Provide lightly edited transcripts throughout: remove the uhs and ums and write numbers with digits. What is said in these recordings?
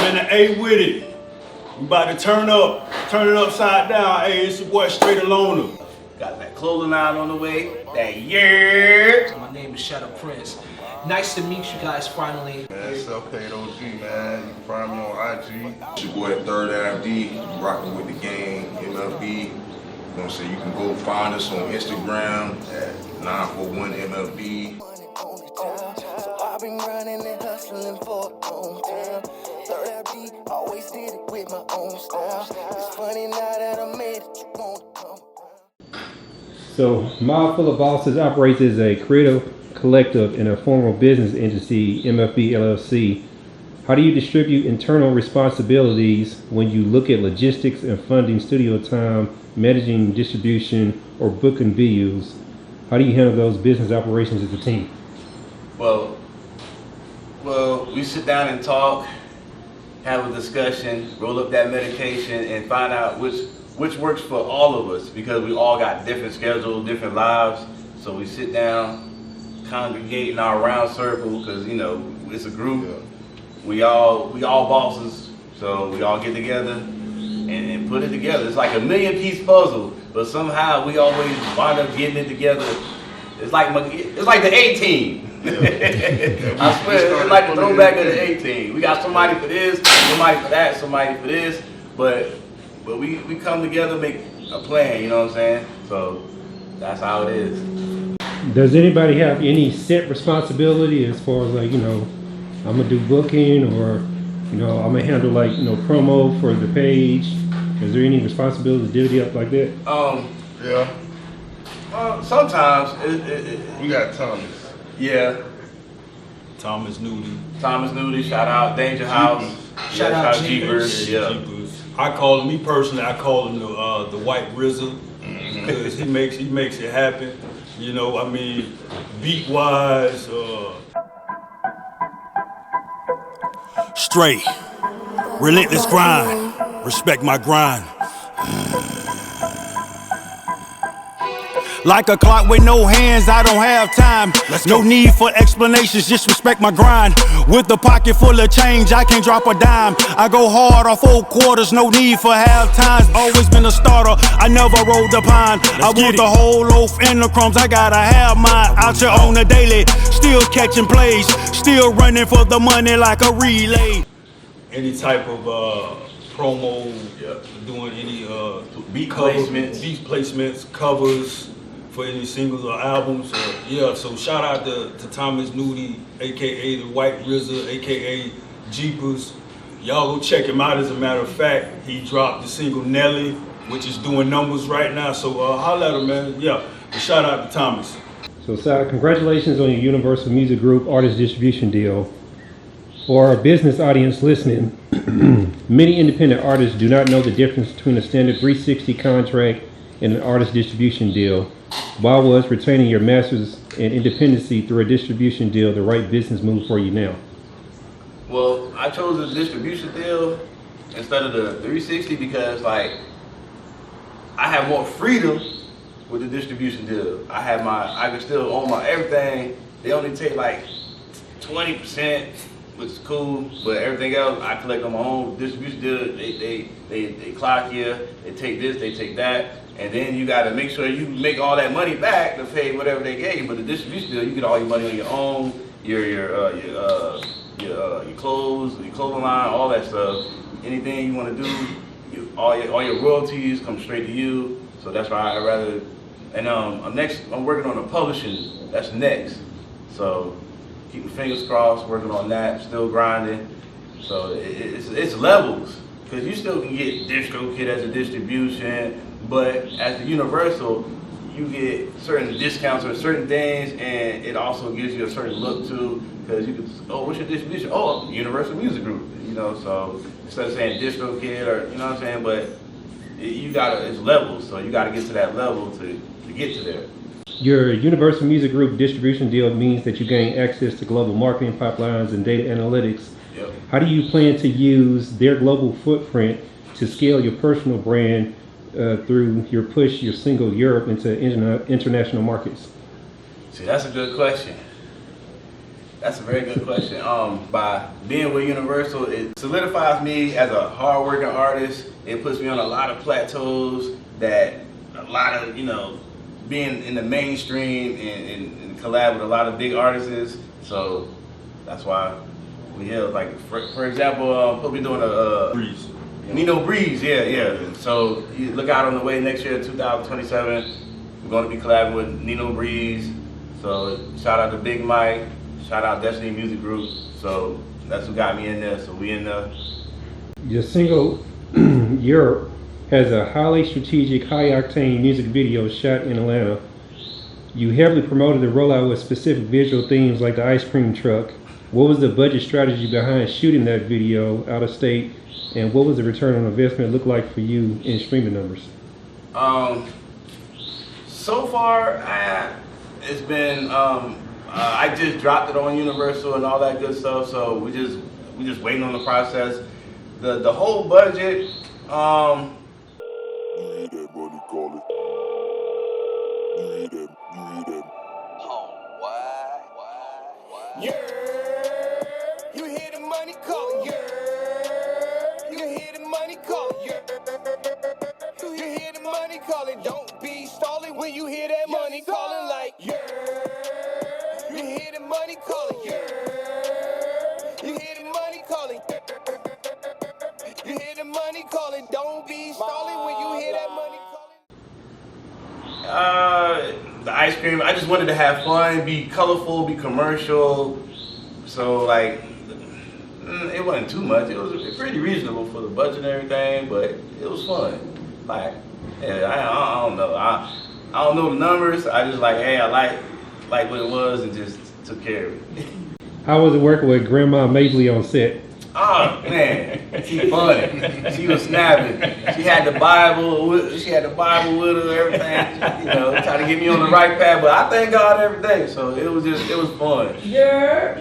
I'm in the A with it. We about to turn it upside down. Hey, it's your boy Straight Loner. Got that clothing line on the way. That Yurrp. My name is Shado Prince. Nice to meet you guys finally. Man, it's Paid OG, man. You can find me on IG. It's your boy Ave D. Rocking with the gang, MFB. You know what I'm saying? You can go find us on Instagram at 941 MFB. So I've been running and hustling for a long time. Ave D always did it with my own style. It's funny now that I made it, you won't come. So, Mobb Full of Bosses operates as a creative collective and a formal business entity, MFB LLC. How do you distribute internal responsibilities when you look at logistics and funding studio time, managing distribution, or booking venues? How do you handle those business operations as a team? Well, we sit down and talk, have a discussion, roll up that medication, and find out which works for all of us, because we all got different schedules, different lives. So we sit down, congregate in our round circle, because you know it's a group. Yeah. We all bosses, so we all get together and put it together. It's like a million-piece puzzle, but somehow we always wind up getting it together. It's like the A-team. Yeah. I swear, it's like the throwback of the A-team. We got somebody for this, somebody for that, somebody for this, but we come together, make a plan. You know what I'm saying? So that's how it is. Does anybody have any set responsibility as far as, like, you know, I'm gonna do booking, or, you know, I'm gonna handle, like, you know, promo for the page? Is there any responsibility to divvy up like that? Yeah. Sometimes we got Thomas. Yeah. Thomas Nudie, shout out Danger House. Shout out Jeepers. Yeah. Jeepers. I call him the White RZA, because he makes it happen. You know, I mean, beat wise, straight, relentless grind, respect my grind. Like a clock with no hands, I don't have time. No need for explanations, just respect my grind. With a pocket full of change, I can't drop a dime. I go hard off 4 quarters, no need for half times. Always been a starter, I never rolled the pine. I want the whole loaf and the crumbs, I gotta have mine. Out here on the daily, still catching plays, still running for the money like a relay. Any type of promo, doing any beat placements, covers for any singles or albums. So shout out to Thomas Nudie, aka the White RZA, aka Jeepers. Y'all go check him out. As a matter of fact, he dropped the single Nelly, which is doing numbers right now. So holla at him, man. Yeah, but shout out to Thomas. So, Sal, congratulations on your Universal Music Group artist distribution deal. For our business audience listening, many independent artists do not know the difference between a standard 360 contract and an artist distribution deal. Why was retaining your masters and independency through a distribution deal the right business move for you now? Well, I chose a distribution deal instead of the 360 because, like, I have more freedom with the distribution deal. I can still own my everything. They only take like 20%, which is cool, but everything else I collect on my own. Distribution deal, they clock you, they take this, they take that, and then you got to make sure you make all that money back to pay whatever they gave you. But the distribution deal, you get all your money on your own, your clothes, your clothing line, all that stuff. Anything you want to do, all your royalties come straight to you. So that's why I rather. And I'm working on a publishing. That's next. So keep my fingers crossed, working on that, still grinding. So it's levels, because you still can get DistroKid as a distribution, but as a Universal, you get certain discounts or certain things, and it also gives you a certain look too, because you can, oh, what's your distribution? Oh, Universal Music Group, you know, so instead of saying DistroKid, or, you know what I'm saying, but it's levels, so you gotta get to that level to get to there. Your Universal Music Group distribution deal means that you gain access to global marketing pipelines and data analytics. Yep. How do you plan to use their global footprint to scale your personal brand through your single Yurrp into international markets? See, that's a good question. That's a very good question. By being with Universal, it solidifies me as a hard-working artist. It puts me on a lot of plateaus that a lot of, being in the mainstream and collab with a lot of big artists. So that's why we have, like, for example, we'll be doing a Breeze. Nino Breeze, yeah. So you look out on the way next year, 2027. We're going to be collabing with Nino Breeze. So shout out to Big Mike. Shout out Destiny Music Group. So that's what got me in there. So we in there. Your single, Yurrp, has a highly strategic, high-octane music video shot in Atlanta. You heavily promoted the rollout with specific visual themes like the ice cream truck. What was the budget strategy behind shooting that video out of state, and what was the return on investment look like for you in streaming numbers? So far, it's been I just dropped it on Universal and all that good stuff. So we just waiting on the process. The whole budget. You hear that money calling? You hear that? Yeah. You hear the money calling? Yeah. You hear the money calling? Yeah. You hear the money calling? Don't be stalling when you hear that money calling, like, yeah. You hear the money calling? Yeah. You hear the money calling? You hear the money calling? Don't be stalling when you hear that money calling. The ice cream. I just wanted to have fun, be colorful, be commercial. So, like, it wasn't too much. It was pretty reasonable for the budget and everything, but it was fun. Like, yeah, I don't know. I don't know the numbers. I just like, hey, I like what it was, and just took care of it. How was it working with Grandma Maisley on set? Oh man, she funny. She was snapping. She had the Bible with her, everything. Trying to get me on the right path. But I thank God every day. So it was fun. Yeah.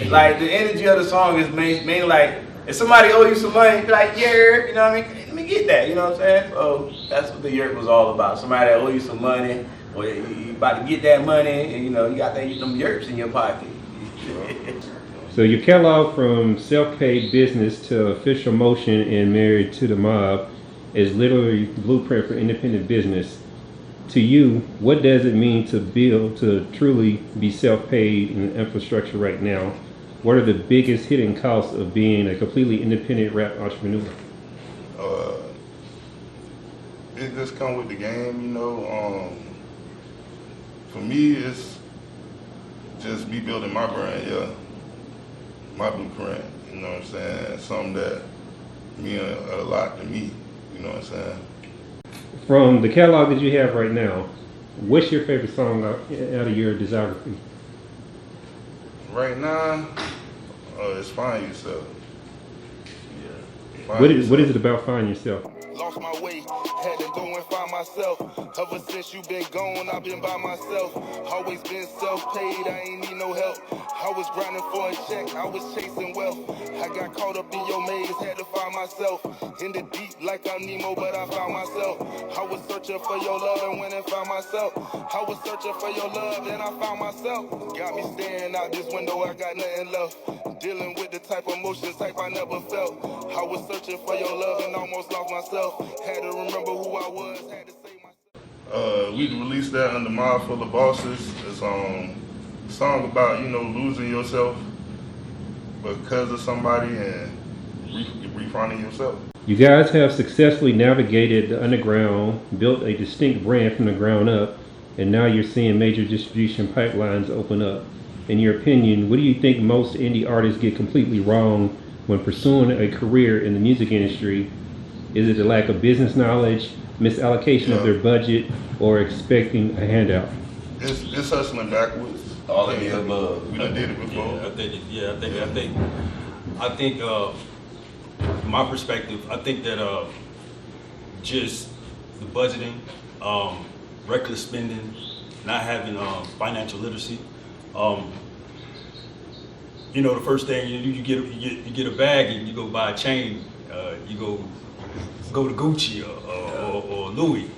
Like the energy of the song is mainly like, if somebody owe you some money, be like, yeah, you know what I mean? Let me get that, you know what I'm saying? So that's what the Yurrp was all about. Somebody that owe you some money, or you about to get that money, and you got them Yurrps in your pocket. So your catalog from self-paid business to official motion and married to the mob is literally blueprint for independent business. To you, what does it mean to truly be self-paid in infrastructure right now? What are the biggest hidden costs of being a completely independent rap entrepreneur? It just come with the game, For me, it's just me building my brand, my blueprint, you know what I'm saying? Something that mean a lot to me, you know what I'm saying? From the catalog that you have right now, what's your favorite song out of your discography? Right now, it's Find Yourself. Yeah. What is it about Find Yourself? Lost my way, had to go and find myself. Ever since you been gone, I've been by myself. Always been self-paid, I ain't need no help. I was grinding for a check, I was chasing wealth. I got caught up in your maze, had to find myself. In the deep like I'm Nemo, but I found myself. I was searching for your love and went and found myself. I was searching for your love and I found myself. Got me staring out this window, I got nothing left. Dealing with the type of emotions I never felt. I was searching for your love and almost lost myself. Had to remember who I was, had to save myself. We released that under Mobb Full of Bosses. It's a song about, losing yourself because of somebody and refinding yourself. You guys have successfully navigated the underground, built a distinct brand from the ground up, and now you're seeing major distribution pipelines open up. In your opinion, what do you think most indie artists get completely wrong when pursuing a career in the music industry? Is it the lack of business knowledge, misallocation of their budget, or expecting a handout? It's hustling backwards. All of the above. We done did it before. I think from my perspective, I think that just the budgeting, reckless spending, not having financial literacy. The first thing you get a bag and you go buy a chain. You go to Gucci or Louis,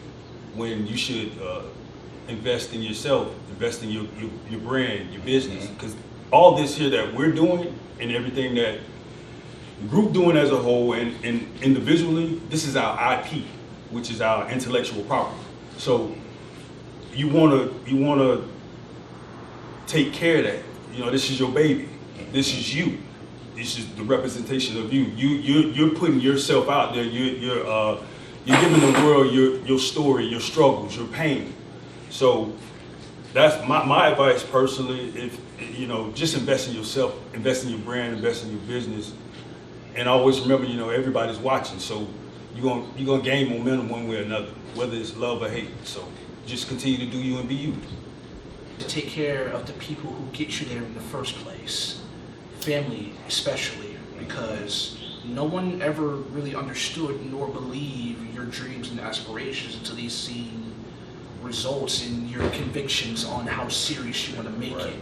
when you should invest in yourself, invest in your brand, your business. Because all this here that we're doing and everything that the group doing as a whole and individually, this is our IP, which is our intellectual property. So you wanna take care of that. You know, this is your baby. This is you. This is the representation of you. You're putting yourself out there. You're giving the world your story, your struggles, your pain. So that's my advice personally. If you know, just invest in yourself, invest in your brand, invest in your business, and always remember, you know, everybody's watching. So you're gonna gain momentum one way or another, whether it's love or hate. So just continue to do you and be you. Take care of the people who get you there in the first place, family especially, because no one ever really understood nor believed your dreams and aspirations until they seen results in your convictions on how serious you want to make it.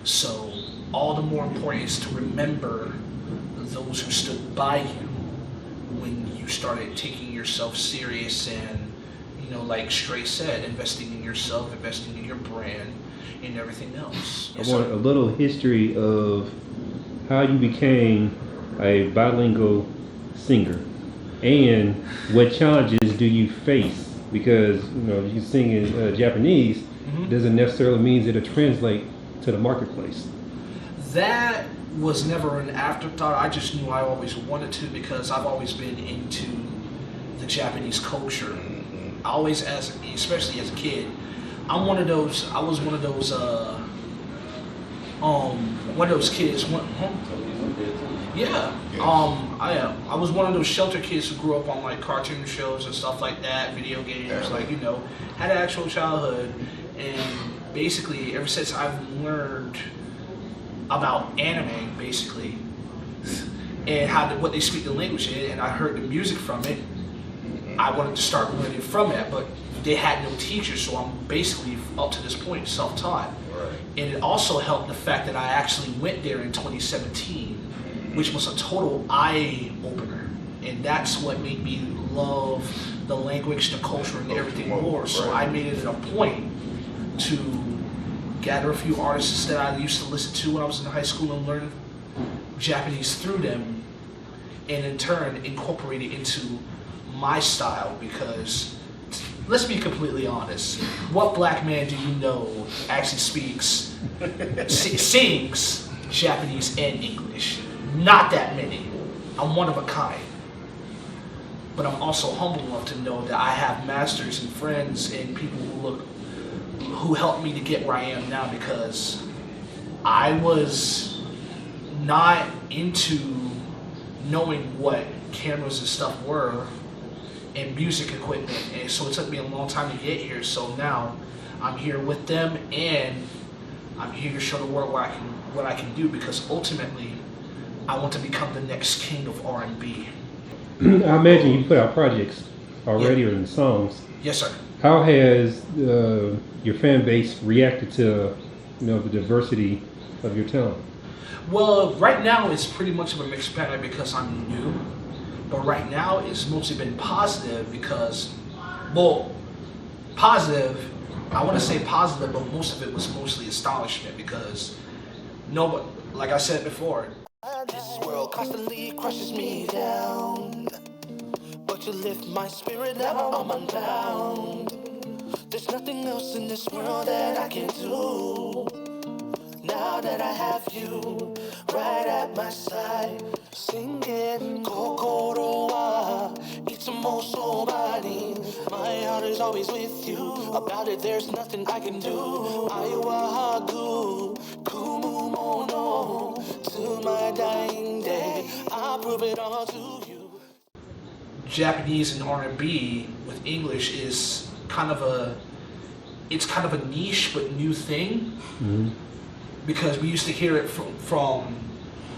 So all the more important is to remember those who stood by you when you started taking yourself serious and, you know, like Stray said, investing in yourself, investing in your brand, and everything else. I want a little history of how you became a bilingual singer and what challenges do you face, because you know you sing in Japanese doesn't necessarily mean that it translate to the marketplace. That was never an afterthought. I just knew I always wanted to, because I've always been into the Japanese culture. Always, especially as a kid. I was one of those kids. Yeah. I was one of those shelter kids who grew up on like cartoon shows and stuff like that, video games, like, you know, had an actual childhood. And basically, ever since I've learned about anime, basically, and what they speak the language in, and I heard the music from it, I wanted to start learning from that, but they had no teachers, so I'm basically, up to this point, self-taught. Right. And it also helped the fact that I actually went there in 2017, which was a total eye-opener. And that's what made me love the language, the culture, and everything more. So I made it a point to gather a few artists that I used to listen to when I was in high school and learn Japanese through them, and in turn incorporate it into my style, because let's be completely honest, what black man do you know actually speaks, sings Japanese and English? Not that many. I'm one of a kind. But I'm also humble enough to know that I have masters and friends and people who helped me to get where I am now, because I was not into knowing what cameras and stuff were and music equipment, and so it took me a long time to get here. So now I'm here with them, and I'm here to show the world what I can do, because ultimately I want to become the next king of R&B. I imagine you put out projects already, or in songs. Yes, sir. How has your fan base reacted to, you know, the diversity of your talent? Well, right now it's pretty much of a mixed bag because I'm new. But right now it's mostly been positive because, well, positive, I want to say positive, but most of it was mostly astonishment because nobody, like I said before. This world constantly crushes me down, but you lift my spirit up, I'm unbound. There's nothing else in this world that I can do. Now that I have you right at my side, singing Kokoro wa itsumo sobani. My heart is always with you. About it, there's nothing I can do. I wa hagu kumu mono to my dying day. I'll prove it all to you. Japanese and R&B with English is kind of a niche but new thing. Mm-hmm. Because we used to hear it from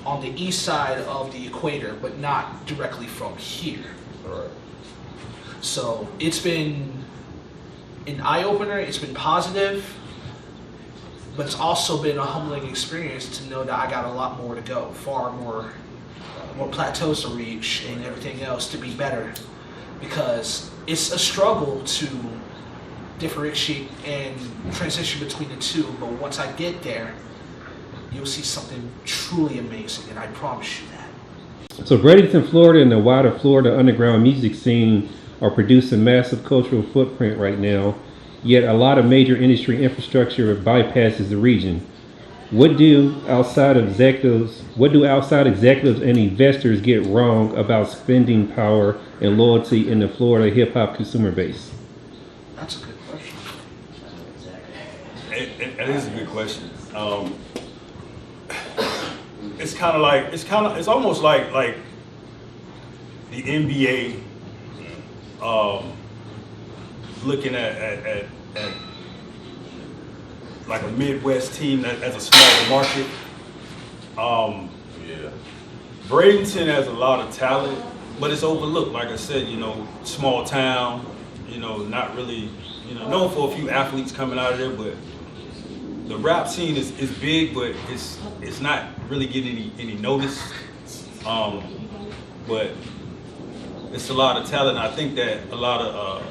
on the east side of the equator, but not directly from here. Right. So it's been an eye-opener, it's been positive, but it's also been a humbling experience to know that I got a lot more to go, far more plateaus to reach and everything else to be better. Because it's a struggle to differentiate and transition between the two. But once I get there, you'll see something truly amazing, and I promise you that. So Bradenton, Florida, and the wider Florida underground music scene are producing massive cultural footprint right now, yet a lot of major industry infrastructure bypasses the region. What do outside executives and investors get wrong about spending power and loyalty in the Florida hip hop consumer base? That's a good question. It is a good question. It's almost like the NBA looking at like a Midwest team that as a smaller market. Bradenton has a lot of talent, but it's overlooked. Like I said, small town, not really, known for a few athletes coming out of there, but the rap scene is big, but it's not really getting any notice. But it's a lot of talent. I think that a lot of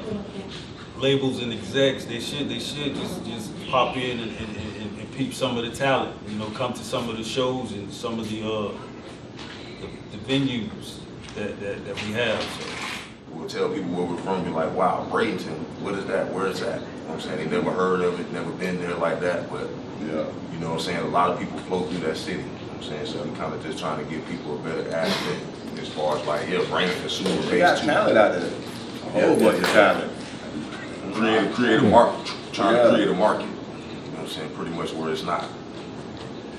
labels and execs, they should just pop in and peep some of the talent. Come to some of the shows and some of the venues that we have. So. We'll tell people where we're from, be like, wow, Bradenton, what is that? Where is that? You know what I'm saying? They never heard of it, never been there like that, but you know what I'm saying? A lot of people flow through that city. You know what I'm saying? So we kind of just trying to give people a better aspect as far as like, bring consumer base. They got talent out there. A whole bunch of talent. Create a market, trying to create a market. You know what I'm saying? Pretty much where it's not.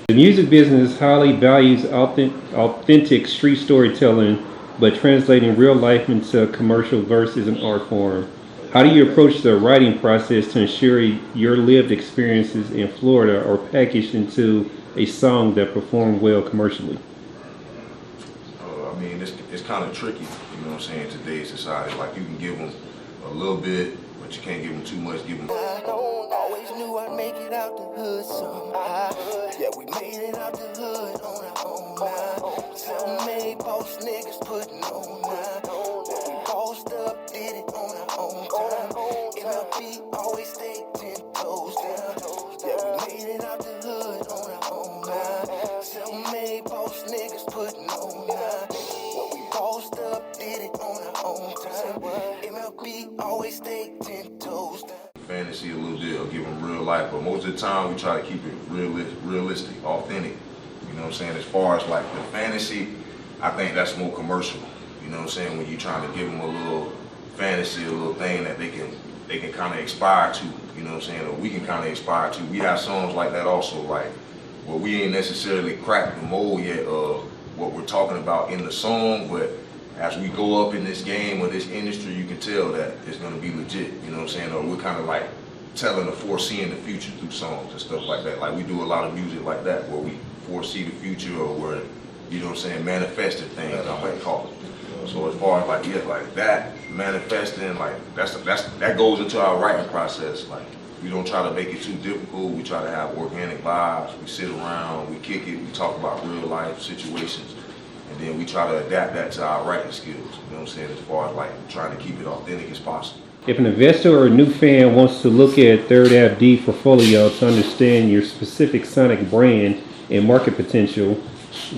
The music business highly values authentic street storytelling, but translating real life into commercial verse is an art form. How do you approach the writing process to ensure your lived experiences in Florida are packaged into a song that performs well commercially? I mean, it's kind of tricky, you know what I'm saying, in today's society. Like, you can give them a little bit, but you can't give them too much. Give them. I always knew I'd make it out the hood somehow. Yeah, we made it out the hood on our own now. Self-made boss niggas putting on now. We bossed up, did it on our own time. MFB always stay 10 toes down. Yeah, we made it out the hood on our own now. Self-made boss niggas putting on now. We bossed up, did it on our own time. MFB always stay 10 toes down. Fantasy a little bit or give them real life, but most of the time we try to keep it realistic, authentic. You know what I'm saying? As far as like the fantasy, I think that's more commercial. You know what I'm saying? When you're trying to give them a little fantasy, a little thing that they can kind of aspire to. You know what I'm saying? Or we can kind of aspire to. We have songs like that also, like where we ain't necessarily cracked the mold yet of what we're talking about in the song, but as we go up in this game or this industry, you can tell that it's going to be legit, you know what I'm saying? Or we're kind of like telling or foreseeing the future through songs and stuff like that. Like we do a lot of music like that where we foresee the future or where, you know what I'm saying, manifested things, I might call it. So as far as like that, manifesting, like that goes into our writing process. Like we don't try to make it too difficult. We try to have organic vibes. We sit around, we kick it, we talk about real life situations. And then we try to adapt that to our writing skills, you know what I'm saying, as far as like trying to keep it authentic as possible. If an investor or a new fan wants to look at Third Ave D portfolio to understand your specific sonic brand and market potential,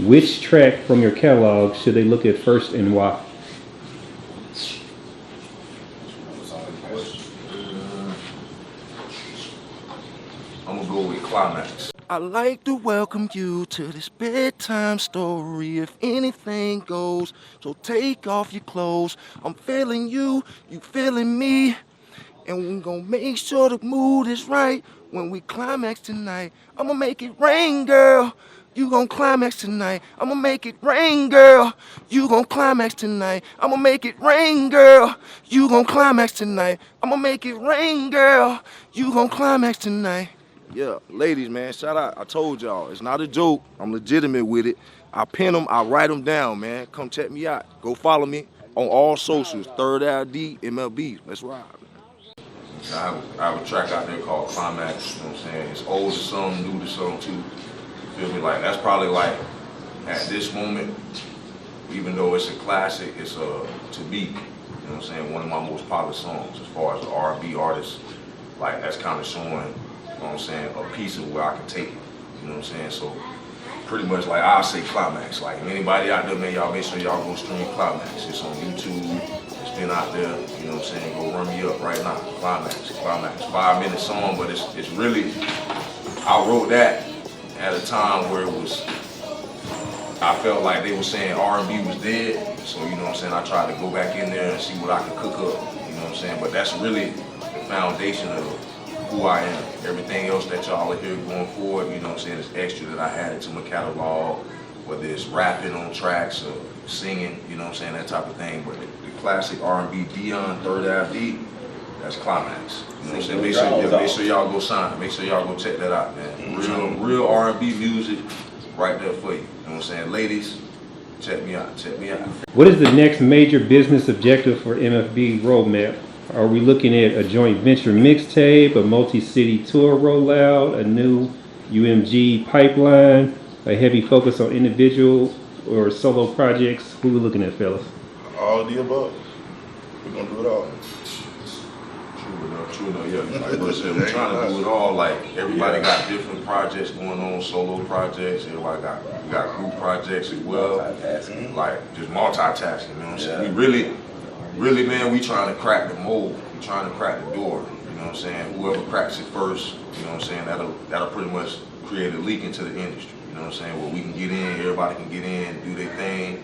which track from your catalog should they look at first and why? I'm gonna go with Climax. I'd like to welcome you to this bedtime story. If anything goes, so take off your clothes. I'm feeling you, you feeling me. And we gon' make sure the mood is right when we climax tonight. I'ma make it rain, girl. You gon' climax tonight. I'ma make it rain, girl. You gon' climax tonight. I'ma make it rain, girl. You gon' climax tonight. I'ma make it rain, girl. You gon' climax tonight. Yeah, ladies, man, shout out. I told y'all, it's not a joke. I'm legitimate with it. I pin them, I write them down, man. Come check me out. Go follow me on all socials. Third Ave D, MFB. Let's ride, man. I have a track out there called Climax, you know what I'm saying? It's old to some, new to some too. You feel me? Like, that's probably like, at this moment, even though it's a classic, it's to me, you know what I'm saying, one of my most popular songs as far as the R&B artist. like that's kind of showing, you know what I'm saying, a piece of where I can take it. You know what I'm saying? So pretty much like I'll say Climax. Like if anybody out there, man, y'all make sure y'all go stream Climax. It's on YouTube. It's been out there. You know what I'm saying? Go run me up right now. Climax. 5-minute song, but it's really, I wrote that at a time where it was, I felt like they were saying R&B was dead. So you know what I'm saying? I tried to go back in there and see what I could cook up. You know what I'm saying? But that's really the foundation of who I am. Everything else that y'all are here going forward, you know what I'm saying, is extra that I added to my catalog, whether it's rapping on tracks or singing, you know what I'm saying, that type of thing. But the classic R&B Dion, Third Ave D, that's Climax. You know what I'm saying? Make sure y'all go sign it. Make sure y'all go check that out, man. Real R&B music right there for you. You know what I'm saying? Ladies, check me out. What is the next major business objective for MFB roadmap? Are we looking at a joint venture mixtape, a multi-city tour rollout, a new UMG pipeline, a heavy focus on individual or solo projects? Who we looking at, fellas? All of the above. We're gonna do it all. True enough, yeah. Like I said, we're trying to do it all. Like everybody got different projects going on, solo projects. Everybody got group projects as well. Multitasking. Like just multitasking. You know what I'm saying? We really, man, we trying to crack the mold. We trying to crack the door. You know what I'm saying? Whoever cracks it first, you know what I'm saying? That'll pretty much create a leak into the industry. You know what I'm saying? Where we can get in, everybody can get in, do their thing.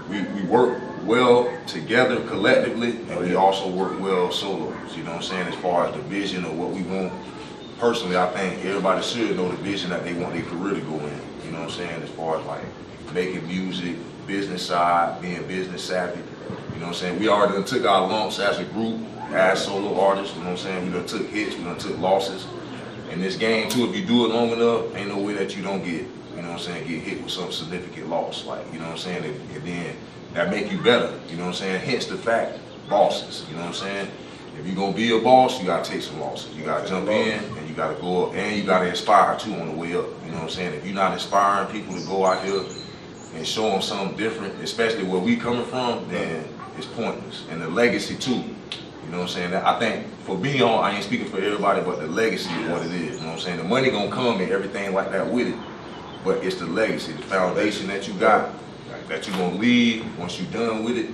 We work well together collectively, and we also work well solos. You know what I'm saying? As far as the vision of what we want. Personally, I think everybody should know the vision that they want their career to go in. You know what I'm saying? As far as like making music, business side, being business savvy. You know what I'm saying? We already done took our lumps as a group, as solo artists. You know what I'm saying? We done took hits, we done took losses. In this game too, if you do it long enough, ain't no way that you don't get, you know what I'm saying, get hit with some significant loss. Like, you know what I'm saying? And then that make you better, you know what I'm saying? Hence the fact, bosses, you know what I'm saying? If you're gonna be a boss, you gotta take some losses. You gotta jump in and you gotta go up, and you gotta inspire too on the way up. You know what I'm saying? If you're not inspiring people to go out here and show them something different, especially where we coming from, then it's pointless. And the legacy too, you know what I'm saying? I think for me on, I ain't speaking for everybody, but the legacy is what it is, you know what I'm saying? The money gonna come and everything like that with it, but it's the legacy, the foundation that you got, that you gonna leave once you done with it,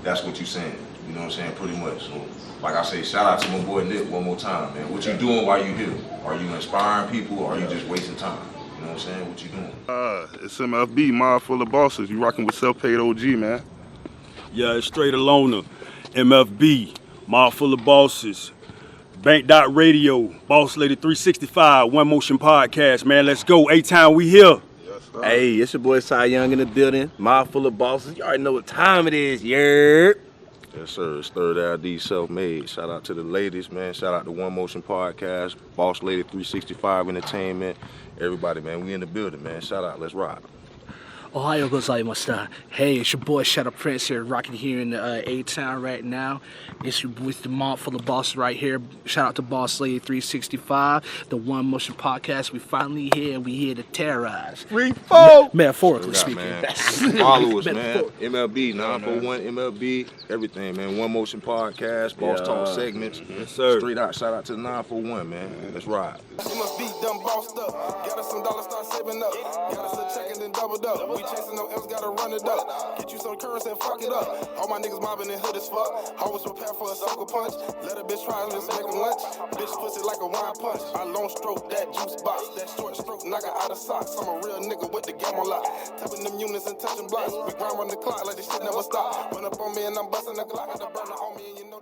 that's what you saying, you know what I'm saying, pretty much. So, like I say, shout out to my boy Nick one more time, man. What you doing while you here? Are you inspiring people or are you just wasting time? You know what I'm saying? What you doing? It's MFB, Mobb Full of Bosses. You rocking with Paid OG, man. Yeah, it's straight a Loner, MFB, Mobb Full of Bosses, Bank.Radio, Boss Lady 365, One Motion Podcast, man. Let's go. A-Town, we here. Yes, sir. Hey, it's your boy Sie Yung in the building. Mobb Full of Bosses. You already know what time it is, Yurrp. Yes, sir. It's Third Ave D, self-made. Shout out to the ladies, man. Shout out to One Motion Podcast, Boss Lady 365 Entertainment. Everybody, man, we in the building, man. Shout out. Let's rock. Ohio gozaimashita. Hey, it's your boy Shado Prince here, rocking here in the A-Town right now. It's with the Mobb Full of Bosses right here. Shout out to Boss Lady 365, the One Motion Podcast. We finally here, and we here to terrorize. Metaphorically speaking. Man. Follow us, man. MLB, 941 MLB, everything, man. One Motion Podcast, Boss Talk segments. Yes, sir. Straight out, shout out to the 941, man. Let's ride. You must be done bossed up. Got us some dollars, start saving up. Got us a check and then doubled up. We chasing no M's, gotta run it up. Get you some currency and fuck it up. All my niggas mobbing in hood as fuck. Always prepare for a sucker punch. Let a bitch try and let's make 'em lunch. Bitch pussy like a wine punch. I long stroke that juice box. That short stroke knock her out of socks. I'm a real nigga with the game on lock. Tapping them units and touching blocks. We grind on the clock like this shit never stop. Run up on me and I'm busting the Glock. The burner on me and you know